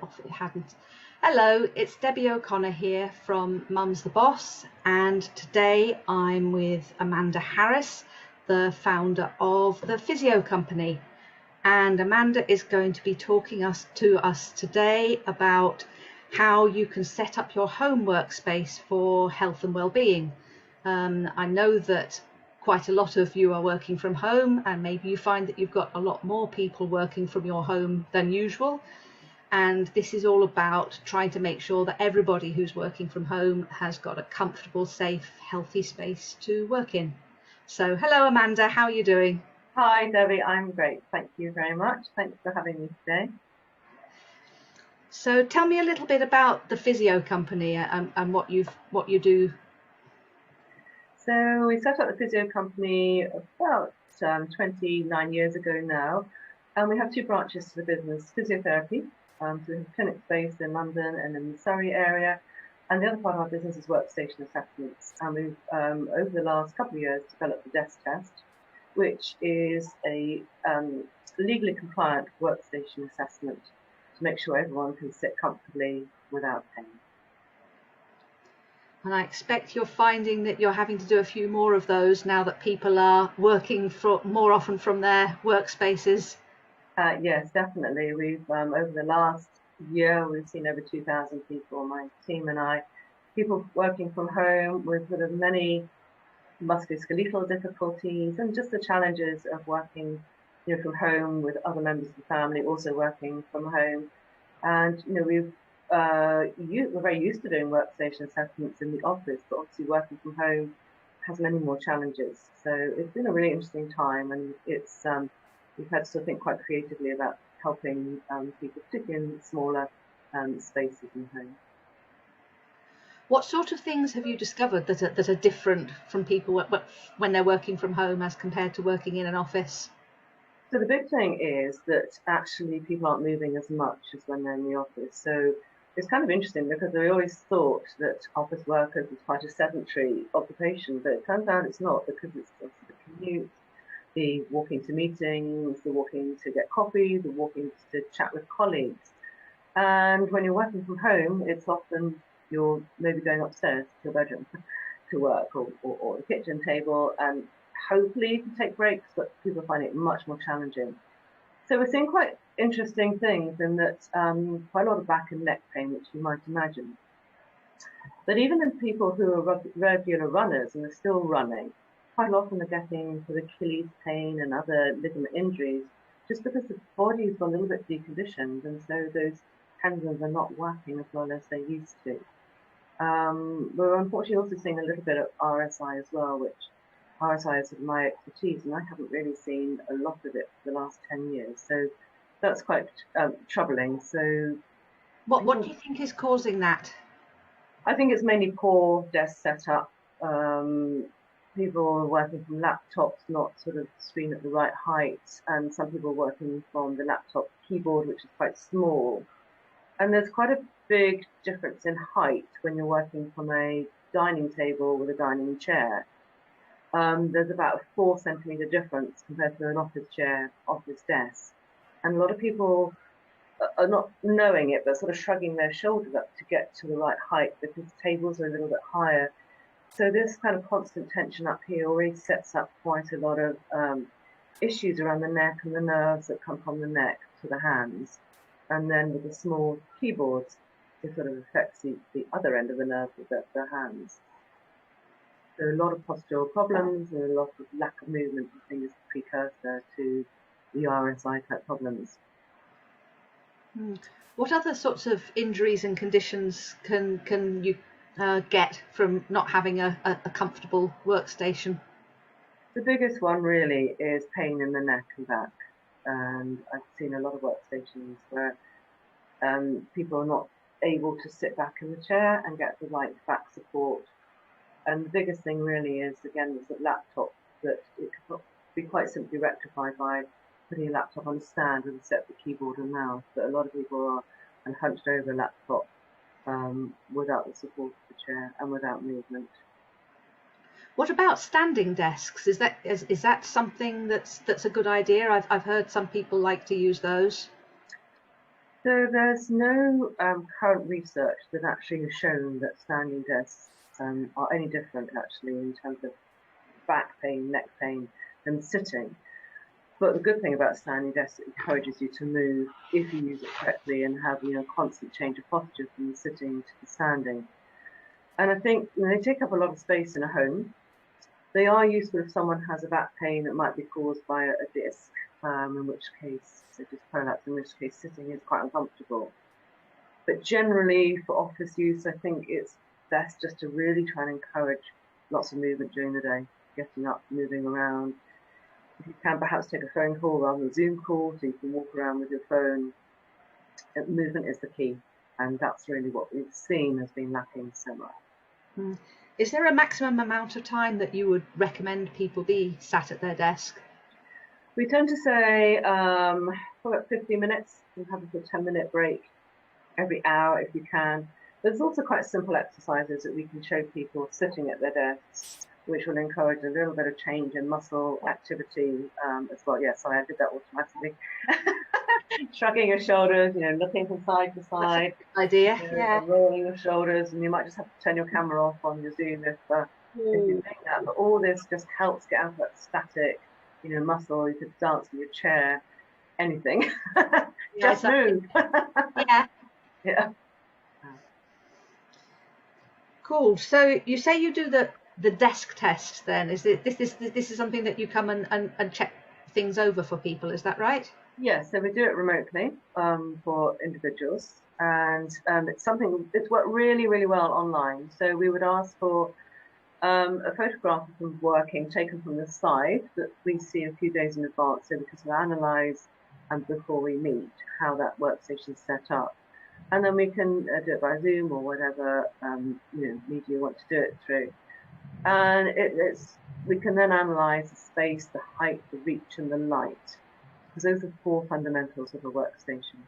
Off it hadn't. Hello, it's Debbie O'Connor here from Mum's the Boss, and today I'm with Amanda Harris, the founder of the Physio Company. And Amanda is going to be talking to us today about how you can set up your home workspace for health and well-being. I know that quite a lot of you are working from home, and maybe you find that you've got a lot more people working from your home than usual. And this is all about trying to make sure that everybody who's working from home has got a comfortable, safe, healthy space to work in. So hello, Amanda, how are you doing? Hi, Debbie. I'm great. Thank you very much. Thanks for having me today. So tell me a little bit about the Physio Company and what you do. So we set up the Physio Company about 29 years ago now, and we have two branches to the business: physiotherapy. So we have clinics based in London and in the Surrey area, and the other part of our business is workstation assessments. And we've over the last couple of years developed the desk test, which is a legally compliant workstation assessment to make sure everyone can sit comfortably without pain. And I expect you're finding that you're having to do a few more of those now that people are working more often from their workspaces. Yes, definitely. We've over the last year, we've seen over 2,000 people, my team and I, people working from home with sort of many musculoskeletal difficulties and just the challenges of working, from home with other members of the family also working from home. And we're very used to doing workstation assessments in the office, but obviously working from home has many more challenges. So it's been a really interesting time, and it's we've had to think quite creatively about helping people, particularly in smaller spaces in home. What sort of things have you discovered that are different from people when they're working from home as compared to working in an office? So the big thing is that actually people aren't moving as much as when they're in the office. So it's kind of interesting because we always thought that office workers was quite a sedentary occupation, but it turns out it's not, because it's the commute, the walking to meetings, the walking to get coffee, the walking to chat with colleagues. And when you're working from home, it's often you're maybe going upstairs to your bedroom to work, or the kitchen table, and hopefully you can take breaks, but people find it much more challenging. So we're seeing quite interesting things in that quite a lot of back and neck pain, which you might imagine. But even in people who are regular runners and are still running, quite often they're getting sort of Achilles pain and other ligament injuries, just because the body's a little bit deconditioned, and so those tendons are not working as well as they used to. We're unfortunately also seeing a little bit of RSI as well, which RSI is my expertise, and I haven't really seen a lot of it for the last 10 years. So that's quite troubling. So what do you think is causing that? I think it's mainly poor desk setup. People are working from laptops, not sort of screen at the right height, and some people are working from the laptop keyboard, which is quite small. And there's quite a big difference in height when you're working from a dining table with a dining chair. There's about a 4 centimeter difference compared to an office chair, office desk. And a lot of people are not knowing it, but sort of shrugging their shoulders up to get to the right height because tables are a little bit higher. So this kind of constant tension up here already sets up quite a lot of issues around the neck and the nerves that come from the neck to the hands. And then with the small keyboards, it sort of affects the other end of the nerve with the hands. So a lot of postural problems and a lot of lack of movement, I think, is the precursor to the RSI type problems. What other sorts of injuries and conditions can you get from not having a comfortable workstation? The biggest one really is pain in the neck and back. And I've seen a lot of workstations where people are not able to sit back in the chair and get the right back support. And the biggest thing really is, again, it's a laptop, that it could be quite simply rectified by putting a laptop on a stand with a separate keyboard and mouse. But a lot of people are hunched over a laptop without the support of the chair and without movement. What about standing desks? Is that something that's a good idea? I've heard some people like to use those. So there's no current research that actually has shown that standing desks are any different actually in terms of back pain, neck pain than sitting. But the good thing about standing desks, it encourages you to move if you use it correctly and have constant change of posture from the sitting to the standing. And I think they take up a lot of space in a home. They are useful if someone has a back pain that might be caused by a disc, in which case, so just prolapse, in which case sitting is quite uncomfortable. But generally for office use, I think it's best just to really try and encourage lots of movement during the day, getting up, moving around. If you can perhaps take a phone call rather than a Zoom call, so you can walk around with your phone. Movement is the key, and that's really what we've seen has been lacking so much. Mm. Is there a maximum amount of time that you would recommend people be sat at their desk? We tend to say about 15 minutes, and have a 10-minute break every hour if you can. There's also quite simple exercises that we can show people sitting at their desks, which will encourage a little bit of change in muscle activity as well. Yeah, sorry, I did that automatically. Shrugging your shoulders, looking from side to side. That's a good idea, yeah. Rolling your shoulders, and you might just have to turn your camera off on your Zoom if you're doing that. But all this just helps get out of that static, muscle. You could dance in your chair, anything. Just move. Yeah. Yeah. Cool. So you say you do the desk test then? Is it this is something that you come and check things over for people, is that right? Yes, so we do it remotely for individuals, and it's worked really, really well online. So we would ask for a photograph of them working taken from the side that we see a few days in advance, so we can analyse before we meet how that workstation is set up. And then we can do it by Zoom or whatever media you want to do it through. And we can then analyse the space, the height, the reach, and the light, because those are 4 fundamentals of a workstation.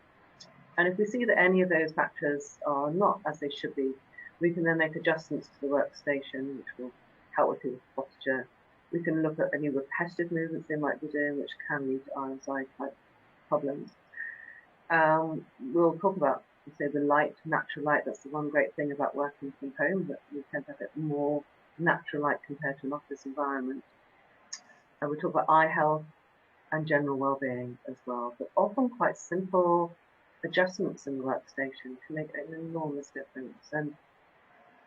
And if we see that any of those factors are not as they should be, we can then make adjustments to the workstation, which will help with people's posture. We can look at any repetitive movements they might be doing, which can lead to RSI type problems. We'll talk about, say, the light, natural light. That's the one great thing about working from home, that we tend to have more natural light compared to an office environment. And we'll talk about eye health and general well-being as well, but often quite simple adjustments in the workstation can make an enormous difference. And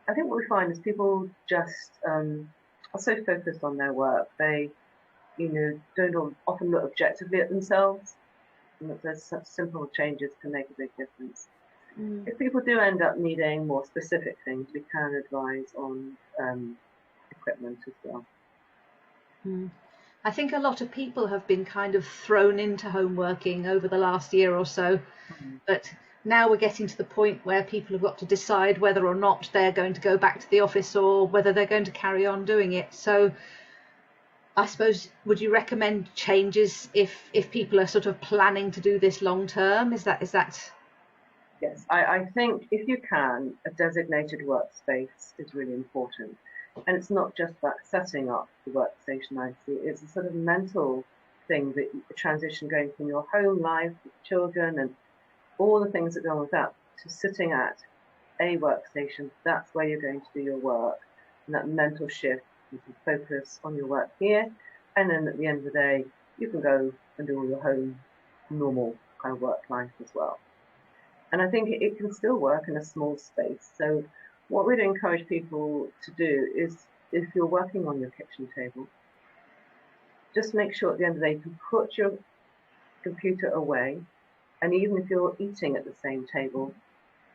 I think what we find is people just are so focused on their work, they don't often look objectively at themselves, and that there's such simple changes can make a big difference. If people do end up needing more specific things, we can advise on equipment as well. I think a lot of people have been kind of thrown into home working over the last year or so, but now we're getting to the point where people have got to decide whether or not they're going to go back to the office or whether they're going to carry on doing it. So I suppose, would you recommend changes if people are sort of planning to do this long term? Is that? Yes, I think if you can, a designated workspace is really important. And it's not just about setting up the workstation nicely, it's a sort of mental thing, that the transition going from your home life with children and all the things that go on with that to sitting at a workstation. That's where you're going to do your work. And that mental shift, you can focus on your work here. And then at the end of the day, you can go and do all your home normal kind of work life as well. And I think it can still work in a small space. So what we'd encourage people to do is, if you're working on your kitchen table, just make sure at the end of the day you can put your computer away, and even if you're eating at the same table,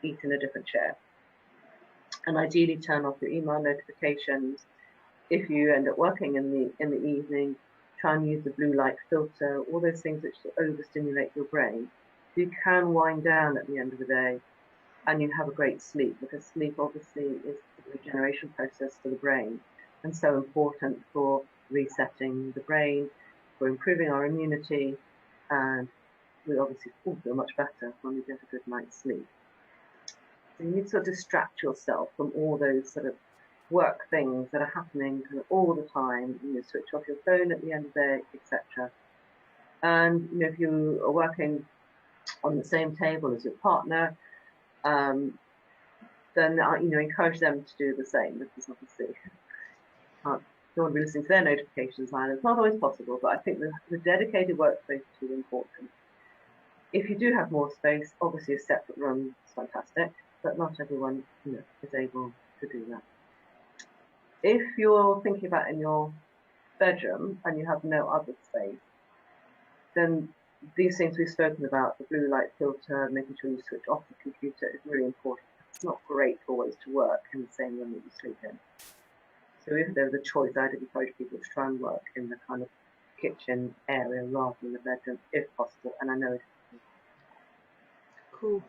eat in a different chair. And ideally turn off your email notifications. If you end up working in the evening, try and use the blue light filter, all those things which overstimulate your brain. You can wind down at the end of the day and you have a great sleep, because sleep obviously is the regeneration process for the brain, and so important for resetting the brain, for improving our immunity, and we obviously all feel much better when we get a good night's sleep. So you need to sort of distract yourself from all those sort of work things that are happening kind of all the time. Switch off your phone at the end of the day, etc. And if you are working on the same table as your partner, then encourage them to do the same, because obviously don't want to be listening to their notifications either. It's not always possible, but I think the dedicated workspace is really important. If you do have more space, obviously a separate room is fantastic, but not everyone is able to do that. If you're thinking about in your bedroom and you have no other space, then these things we've spoken about, the blue light filter, making sure you switch off the computer, is really important. It's not great always to work in the same room that you sleep in. So if there was a choice, I'd encourage people to try and work in the kind of kitchen area rather than the bedroom, if possible. And I know it's Cool.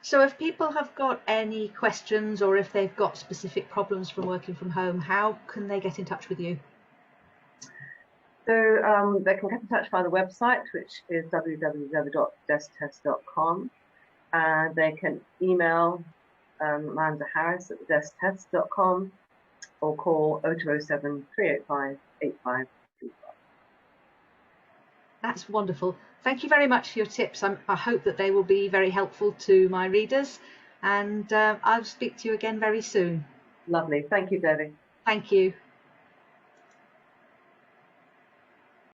So if people have got any questions, or if they've got specific problems from working from home, how can they get in touch with you? So they can get in touch via the website, which is www.desktest.com, and they can email Amanda Harris at desktest.com, or call 0207 385 8525. That's wonderful. Thank you very much for your tips. I hope that they will be very helpful to my readers, and I'll speak to you again very soon. Lovely. Thank you, Debbie. Thank you.